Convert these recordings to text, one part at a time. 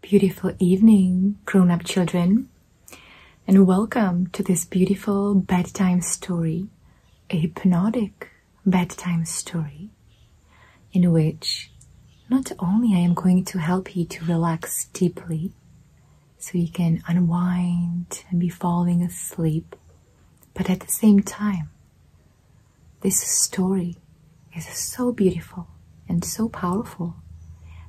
Beautiful evening, grown-up children, and welcome to this beautiful bedtime story, a hypnotic bedtime story, in which not only I am going to help you to relax deeply so you can unwind and be falling asleep, but at the same time, this story is so beautiful and so powerful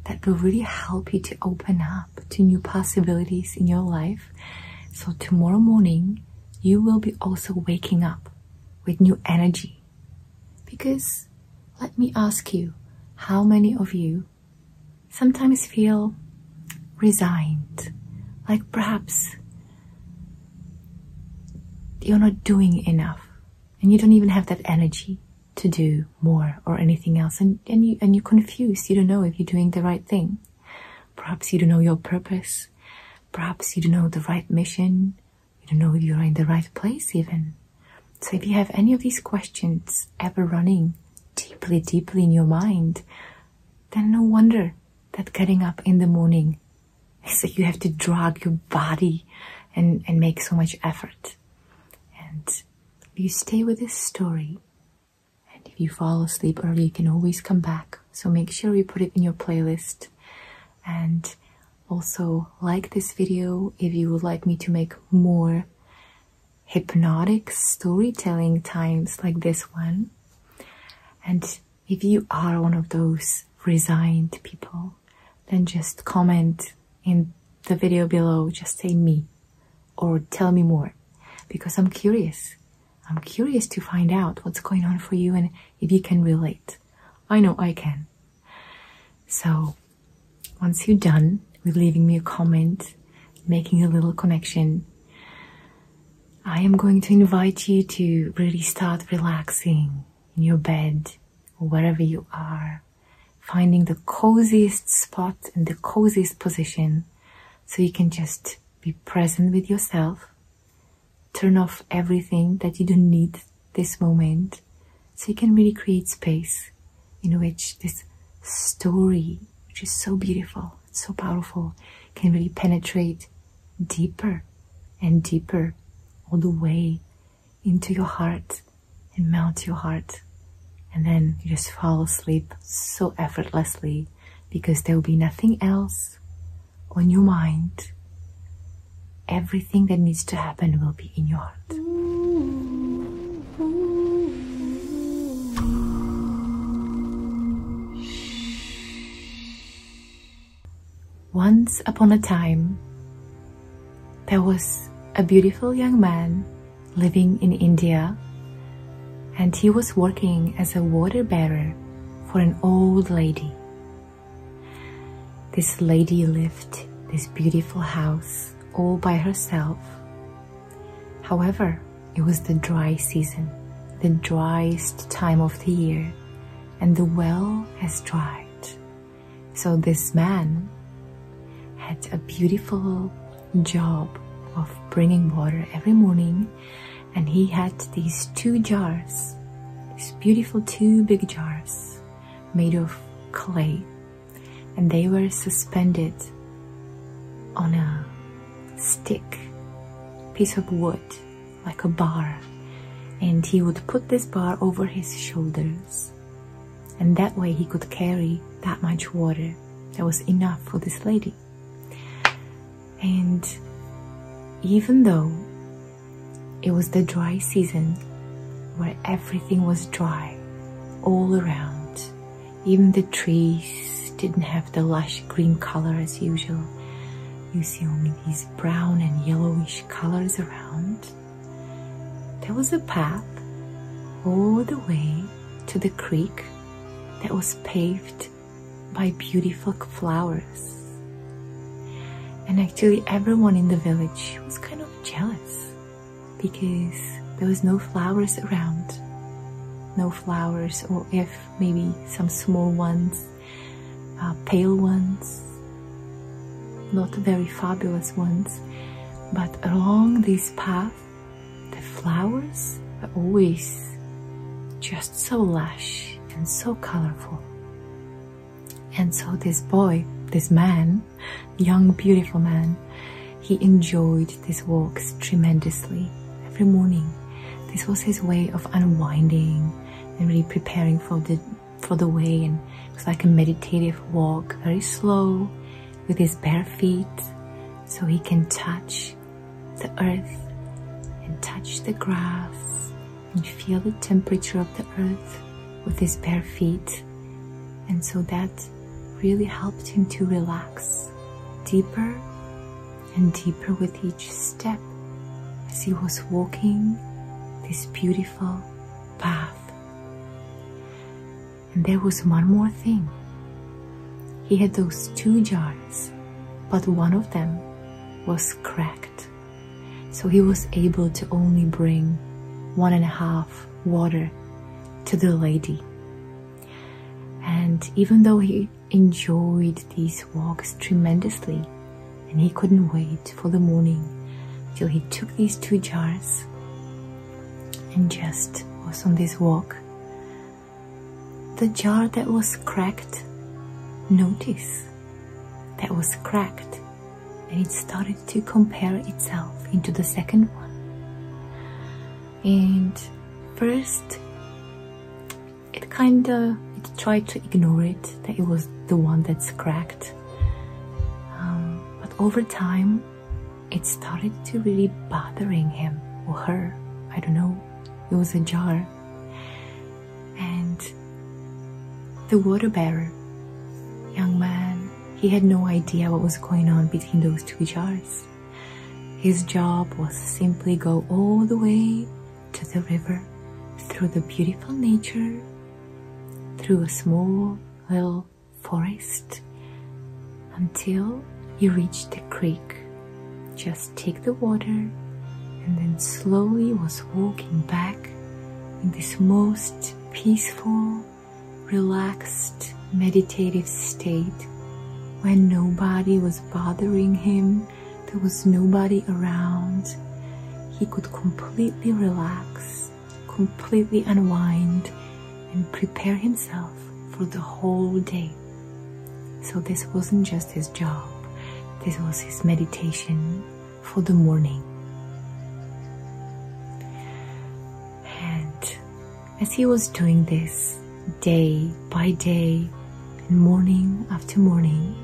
that will really help you to open up to new possibilities in your life. So tomorrow morning, you will be also waking up with new energy. Because let me ask you, how many of you sometimes feel resigned? Like perhaps you're not doing enough and you don't even have that energy to do more or anything else, and you're confused. You don't know if you're doing the right thing. Perhaps you don't know your purpose. Perhaps you don't know the right mission. You don't know if you're in the right place even. So if you have any of these questions ever running deeply in your mind, then no wonder that getting up in the morning is like you have to drag your body and make so much effort. And you stay with this story. If you fall asleep early, you can always come back. So make sure you put it in your playlist. And also like this video if you would like me to make more hypnotic storytelling times like this one. And if you are one of those resigned people, then just comment in the video below. Just say me or tell me more, because I'm curious. I'm curious to find out what's going on for you and if you can relate. I know I can. So once you're done with leaving me a comment, making a little connection, I am going to invite you to really start relaxing in your bed or wherever you are, finding the coziest spot and the coziest position so you can just be present with yourself. Turn off everything that you don't need this moment, so you can really create space in which this story, which is so beautiful, so powerful, can really penetrate deeper and deeper all the way into your heart and melt your heart. And then you just fall asleep so effortlessly because there will be nothing else on your mind. Everything that needs to happen will be in your heart. Once upon a time, there was a beautiful young man living in India, and he was working as a water bearer for an old lady. This lady lived in this beautiful house all by herself. However, it was the dry season, the driest time of the year, and the well has dried. So this man had a beautiful job of bringing water every morning, and he had these two jars, these beautiful two big jars made of clay, and they were suspended on a stick, piece of wood, like a bar, and he would put this bar over his shoulders, and that way he could carry that much water that was enough for this lady. And even though it was the dry season where everything was dry all around, even the trees didn't have the lush green color as usual. You see only these brown and yellowish colors around. There was a path all the way to the creek that was paved by beautiful flowers. And actually everyone in the village was kind of jealous because there was no flowers around. No flowers, or if maybe some small ones, pale ones, not very fabulous ones, but along this path the flowers were always just so lush and so colorful. And so this boy this man, young, beautiful man, he enjoyed these walks tremendously. Every morning, this was his way of unwinding and really preparing for the way. And it was like a meditative walk, very slow, with his bare feet, so he can touch the earth and touch the grass and feel the temperature of the earth with his bare feet. And so that really helped him to relax deeper and deeper with each step as he was walking this beautiful path. And there was one more thing. He had those 2 jars, but one of them was cracked. So he was able to only bring 1.5 water to the lady. And even though he enjoyed these walks tremendously, and he couldn't wait for the morning till he took these 2 jars and just was on this walk, the jar that was cracked, notice that was cracked, and it started to compare itself into the second one. And first it tried to ignore it, that it was the one that's cracked, but over time it started to really bothering him or her, I don't know. It was a jar. And the Waterbearer, young man, he had no idea what was going on between those 2 jars. His job was simply go all the way to the river, through the beautiful nature, through a small little forest, until he reached the creek. Just take the water, and then slowly was walking back in this most peaceful, relaxed, meditative state, when nobody was bothering him, there was nobody around. He could completely relax, completely unwind, and prepare himself for the whole day. So this wasn't just his job, this was his meditation for the morning. And as he was doing this day by day, and morning after morning,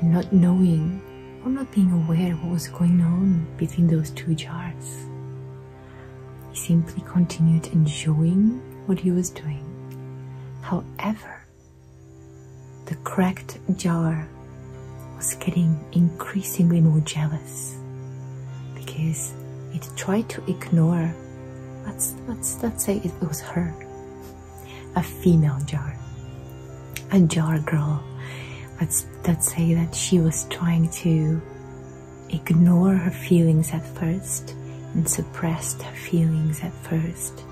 and not knowing or not being aware of what was going on between those 2 jars, he simply continued enjoying what he was doing. However, the cracked jar was getting increasingly more jealous, because it tried to ignore, let's say it was her, a female jar, a jar girl. Let's say that she was trying to ignore her feelings at first and suppressed her feelings at first,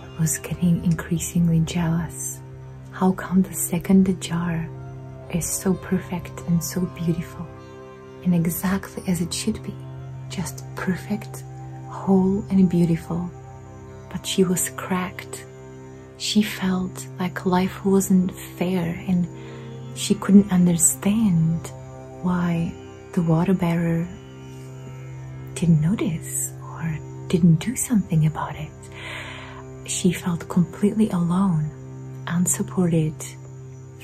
but was getting increasingly jealous. How come the second jar is so perfect and so beautiful and exactly as it should be, just perfect, whole and beautiful, but she was cracked? She felt like life wasn't fair, and she couldn't understand why the Waterbearer didn't notice or didn't do something about it. She felt completely alone, unsupported,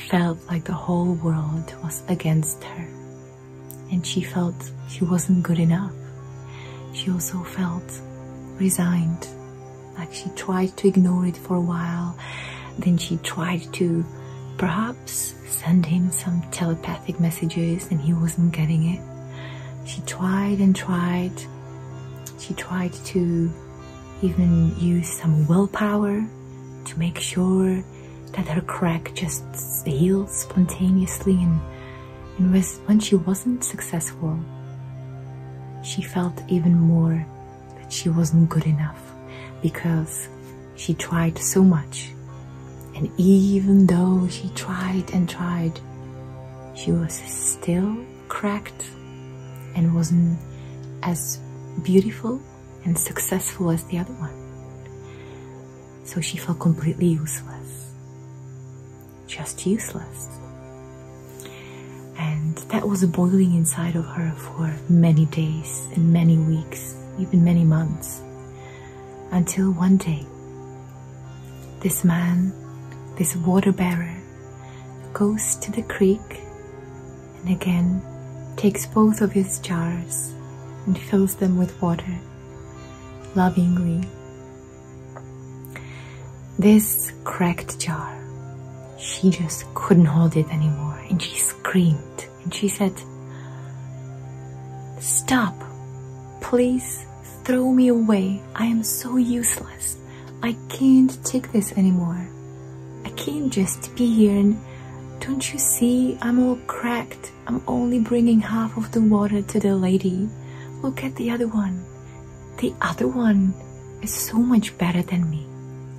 felt like the whole world was against her, and she felt she wasn't good enough. She also felt resigned, like she tried to ignore it for a while, then she tried to perhaps send him some telepathic messages and he wasn't getting it. She tried and tried. She tried to even use some willpower to make sure that her crack just healed spontaneously, and when she wasn't successful, she felt even more that she wasn't good enough, because she tried so much. And even though she tried and tried, she was still cracked and wasn't as beautiful and successful as the other one. So she felt completely useless. Just useless. that was boiling inside of her for many days and many weeks, even many months, until one day, this man, this water bearer, goes to the creek and again takes both of his jars and fills them with water lovingly. This cracked jar, she just couldn't hold it anymore, and she screamed and she said, "Stop, please throw me away. I am so useless. I can't take this anymore. I can't just be here, and don't you see I'm all cracked? I'm only bringing half of the water to the lady. Look at the other one. The other one is so much better than me,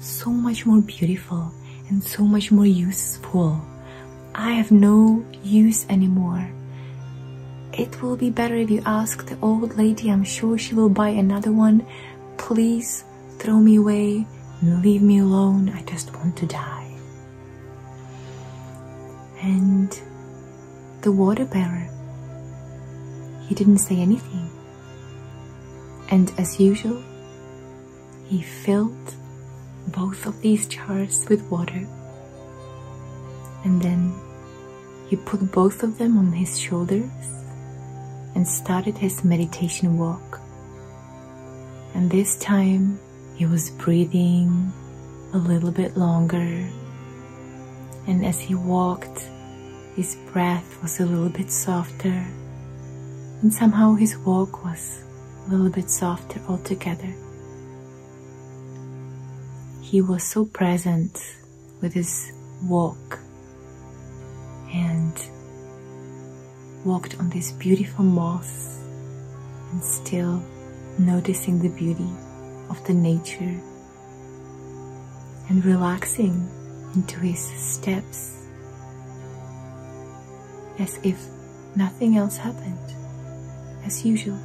so much more beautiful and so much more useful. I have no use anymore. It will be better if you ask the old lady. I'm sure she will buy another one. Please throw me away and leave me alone. I just want to die." And the water bearer, he didn't say anything. And as usual, he filled both of these jars with water. And then he put both of them on his shoulders and started his meditation walk. And this time he was breathing a little bit longer. And as he walked, his breath was a little bit softer. And somehow his walk was a little bit softer altogether. He was so present with his walk and walked on this beautiful moss and still noticing the beauty of the nature and relaxing into his steps as if nothing else happened, as usual,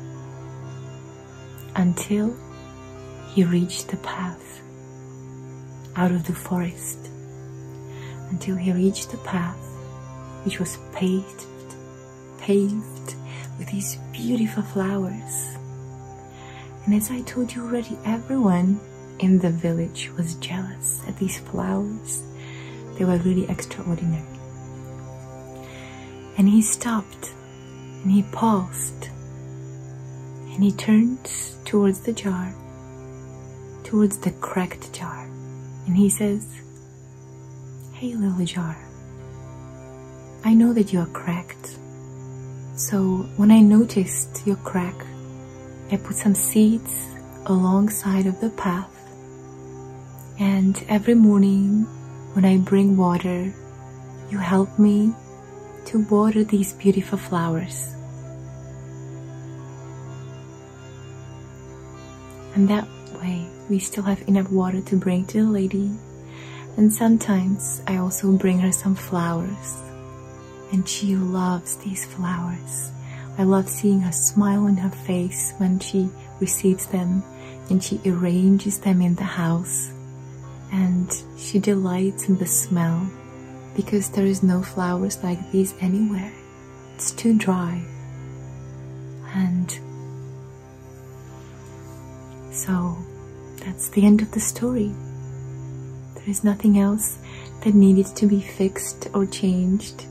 until he reached the path out of the forest, until he reached the path which was paved with these beautiful flowers. And as I told you already, everyone in the village was jealous at these flowers. They were really extraordinary. And he stopped and he paused and he turned towards the jar, towards the cracked jar, and he says, "Hey little jar, I know that you are cracked. So when I noticed your crack, I put some seeds alongside of the path. And every morning when I bring water, you help me to water these beautiful flowers. And that way we still have enough water to bring to the lady. And sometimes I also bring her some flowers. And she loves these flowers. I love seeing her smile on her face when she receives them, and she arranges them in the house. And she delights in the smell, because there is no flowers like these anywhere. It's too dry. And so that's the end of the story. There is nothing else that needed to be fixed or changed.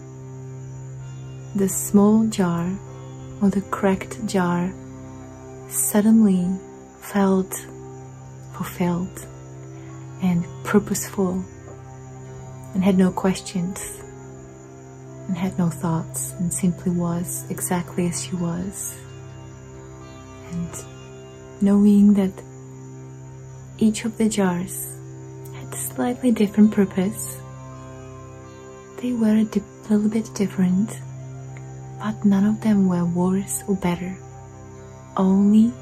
The small jar, or the cracked jar, suddenly felt fulfilled and purposeful, and had no questions and had no thoughts, and simply was exactly as she was. And knowing that each of the jars had a slightly different purpose, they were a little bit different, but none of them were worse or better. Only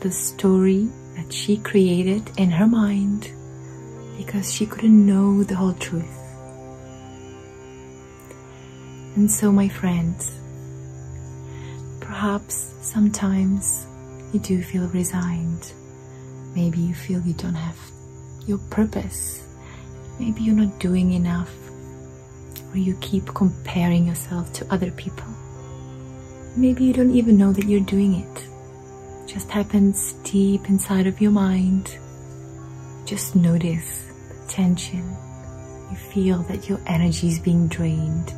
the story that she created in her mind, because she couldn't know the whole truth. And so, my friends, perhaps sometimes you do feel resigned. Maybe you feel you don't have your purpose. Maybe you're not doing enough, or you keep comparing yourself to other people. Maybe you don't even know that you're doing it. It just happens deep inside of your mind. Just notice the tension. You feel that your energy is being drained.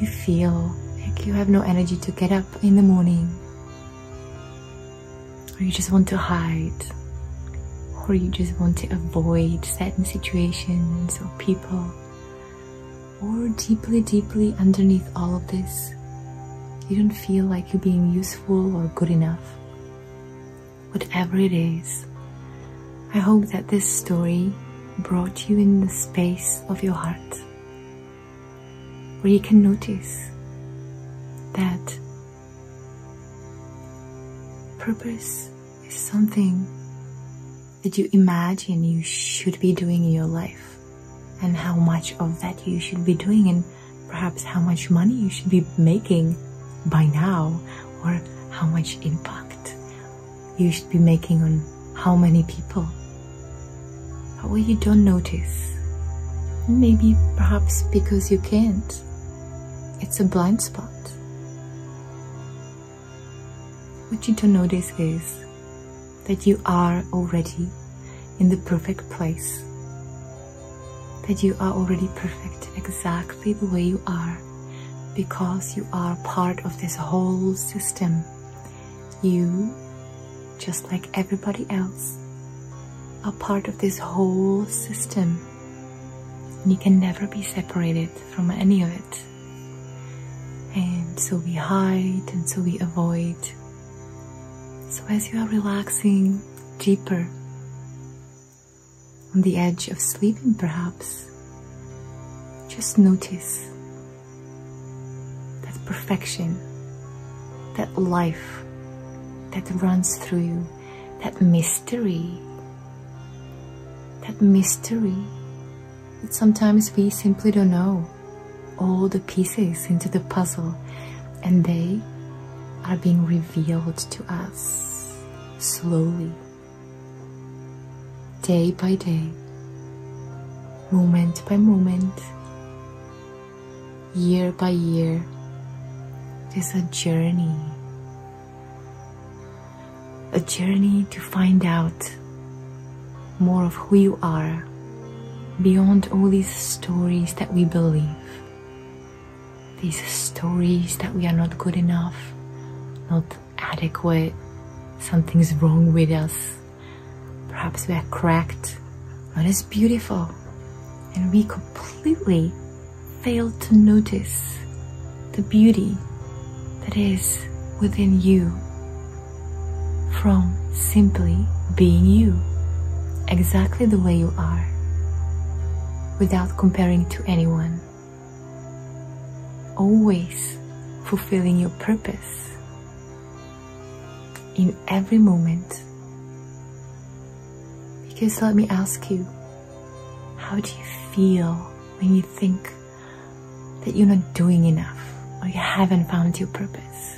You feel like you have no energy to get up in the morning. Or you just want to hide. Or you just want to avoid certain situations or people. Or deeply underneath all of this, you don't feel like you're being useful or good enough. Whatever it is, I hope that this story brought you in the space of your heart, where you can notice that purpose is something that you imagine you should be doing in your life, and how much of that you should be doing, and perhaps how much money you should be making by now, or how much impact you should be making on how many people. But what you don't notice, maybe perhaps because you can't, it's a blind spot. What you don't notice is that you are already in the perfect place, that you are already perfect exactly the way you are, because you are part of this whole system. You, just like everybody else, are part of this whole system, and you can never be separated from any of it. And so we hide, and so we avoid. So as you are relaxing deeper, on the edge of sleeping perhaps, just notice that perfection, that life that runs through you, that mystery that sometimes we simply don't know all the pieces into the puzzle, and they are being revealed to us slowly, day by day, moment by moment, year by year. It is a journey to find out more of who you are beyond all these stories that we believe, these stories that we are not good enough, not adequate, something's wrong with us, perhaps we are cracked, not as beautiful, and we completely fail to notice the beauty that is within you from simply being you, exactly the way you are, without comparing to anyone, always fulfilling your purpose in every moment. Because let me ask you, how do you feel when you think that you're not doing enough, or you haven't found your purpose?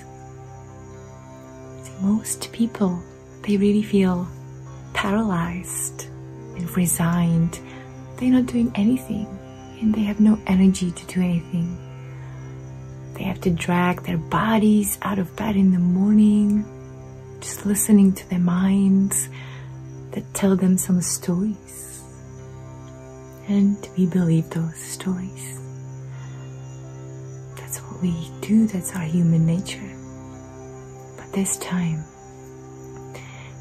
See, most people, they really feel paralyzed and resigned. They're not doing anything, and they have no energy to do anything. They have to drag their bodies out of bed in the morning, just listening to their minds that tell them some stories. And we believe those stories. That's what we do, that's our human nature. But this time,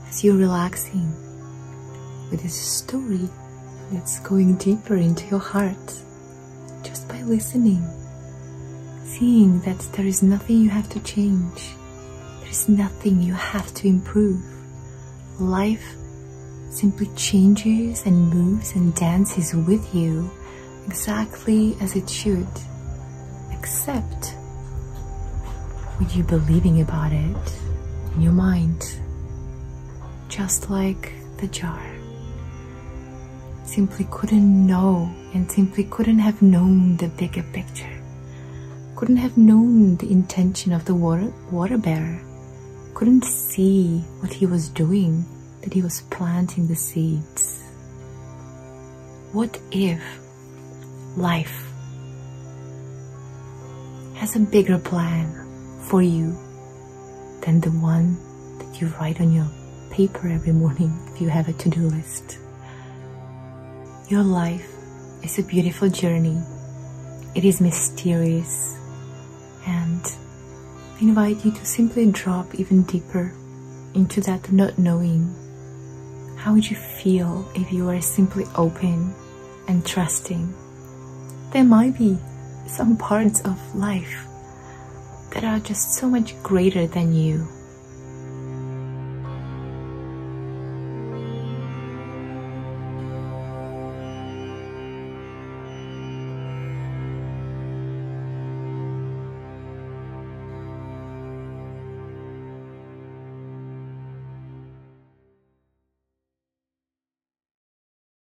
as you're relaxing with this story, it's going deeper into your heart, just by listening, seeing that there is nothing you have to change, there is nothing you have to improve. Life simply changes and moves and dances with you exactly as it should, except what you're believing about it in your mind, just like the jar. Simply couldn't know, and simply couldn't have known the bigger picture, couldn't have known the intention of the Waterbearer, couldn't see what he was doing, that he was planting the seeds. What if life has a bigger plan for you than the one that you write on your paper every morning if you have a to-do list. Your life is a beautiful journey. It is mysterious, and I invite you to simply drop even deeper into that not knowing. How would you feel if you were simply open and trusting? There might be some parts of life that are just so much greater than you,